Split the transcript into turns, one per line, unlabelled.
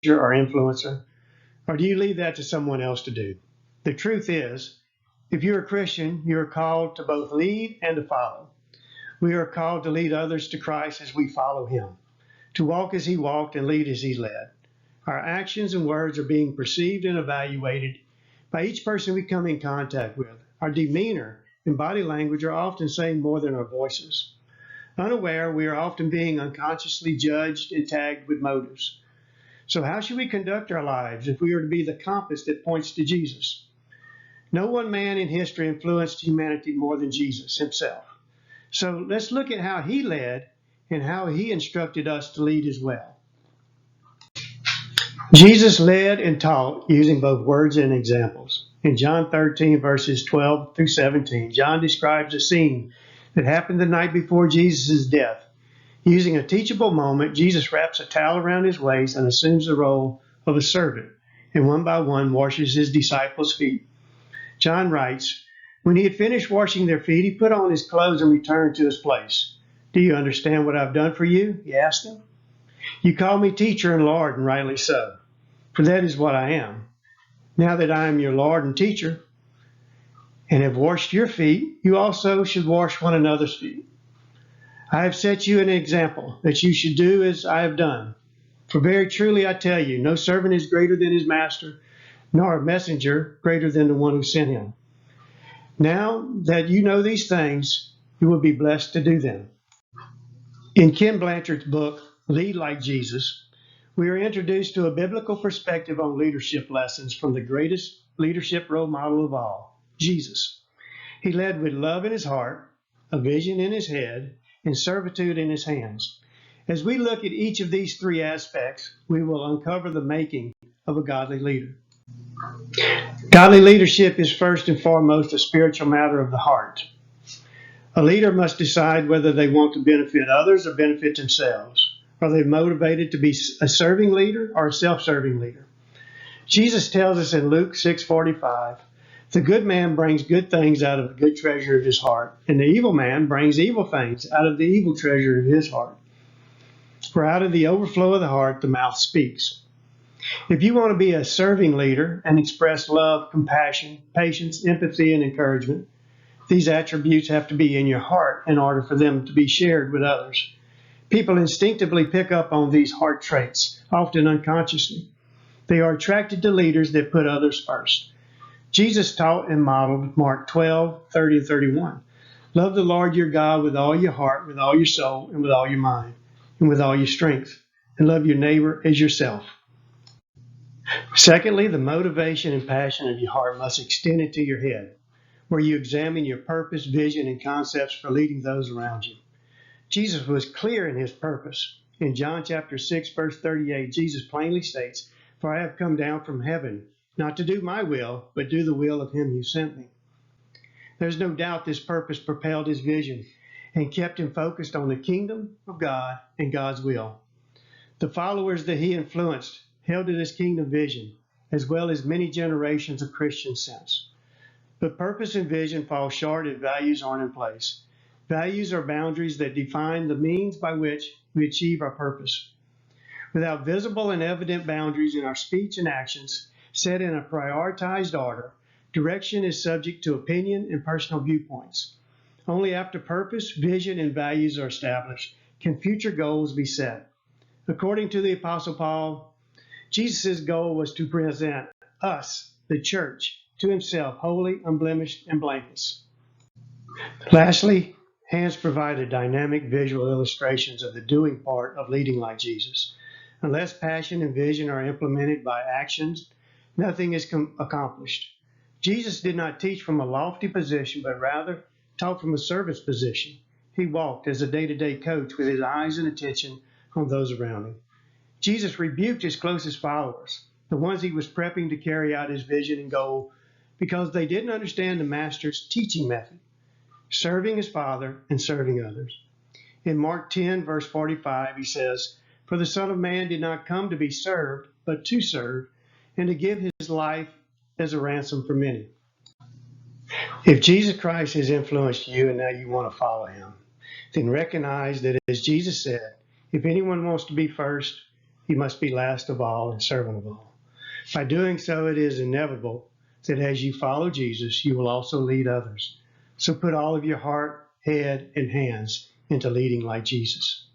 or influencer? Or do you leave that to someone else to do? The truth is, if you're a Christian, you are called to both lead and to follow. We are called to lead others to Christ as we follow him, to walk as he walked and lead as he led. Our actions and words are being perceived and evaluated by each person we come in contact with. Our demeanor and body language are often saying more than our voices. Unaware, we are often being unconsciously judged and tagged with motives. So how should we conduct our lives if we are to be the compass that points to Jesus? No one man in history influenced humanity more than Jesus himself. So let's look at how he led and how he instructed us to lead as well. Jesus led and taught using both words and examples. In John 13, verses 12 through 17, John describes a scene that happened the night before Jesus' death. Using a teachable moment, Jesus wraps a towel around his waist and assumes the role of a servant, and one by one washes his disciples' feet. John writes, "When he had finished washing their feet, he put on his clothes and returned to his place. 'Do you understand what I've done for you?' he asked them. 'You call me teacher and Lord, and rightly so, for that is what I am. Now that I am your Lord and teacher, and have washed your feet, you also should wash one another's feet. I have set you an example that you should do as I have done. For very truly I tell you, no servant is greater than his master, nor a messenger greater than the one who sent him. Now that you know these things, you will be blessed to do them." In Ken Blanchard's book, Lead Like Jesus, we are introduced to a biblical perspective on leadership lessons from the greatest leadership role model of all, Jesus. He led with love in his heart, a vision in his head, and servitude in his hands. As we look at each of these three aspects, we will uncover the making of a godly leader. Godly leadership is first and foremost a spiritual matter of the heart. A leader must decide whether they want to benefit others or benefit themselves. Are they motivated to be a serving leader or a self-serving leader? Jesus tells us in Luke 6:45, "The good man brings good things out of the good treasure of his heart, and the evil man brings evil things out of the evil treasure of his heart. For out of the overflow of the heart, the mouth speaks." If you want to be a serving leader and express love, compassion, patience, empathy, and encouragement, these attributes have to be in your heart in order for them to be shared with others. People instinctively pick up on these heart traits, often unconsciously. They are attracted to leaders that put others first. Jesus taught and modeled Mark 12:30 and 31. "Love the Lord your God with all your heart, with all your soul, and with all your mind, and with all your strength, and love your neighbor as yourself." Secondly, the motivation and passion of your heart must extend into your head, where you examine your purpose, vision, and concepts for leading those around you. Jesus was clear in his purpose. In John chapter 6, verse 38, Jesus plainly states, "For I have come down from heaven, not to do my will, but do the will of him who sent me." There's no doubt this purpose propelled his vision and kept him focused on the kingdom of God and God's will. The followers that he influenced held to this kingdom vision, as well as many generations of Christians since. But purpose and vision fall short if values aren't in place. Values are boundaries that define the means by which we achieve our purpose. Without visible and evident boundaries in our speech and actions set in a prioritized order, direction is subject to opinion and personal viewpoints. Only after purpose, vision, and values are established can future goals be set. According to the Apostle Paul, Jesus' goal was to present us, the church, to himself, holy, unblemished, and blameless. Lastly, Hans provided dynamic visual illustrations of the doing part of leading like Jesus. Unless passion and vision are implemented by actions, nothing is accomplished. Jesus did not teach from a lofty position, but rather taught from a servant's position. He walked as a day-to-day coach with his eyes and attention on those around him. Jesus rebuked his closest followers, the ones he was prepping to carry out his vision and goal, because they didn't understand the master's teaching method, serving his Father and serving others. In Mark 10, verse 45, he says, "For the Son of Man did not come to be served, but to serve, and to give his life as a ransom for many." If Jesus Christ has influenced you and now you want to follow him, then recognize that, as Jesus said, if anyone wants to be first, he must be last of all and servant of all. By doing so, it is inevitable that as you follow Jesus, you will also lead others. So put all of your heart, head, and hands into leading like Jesus.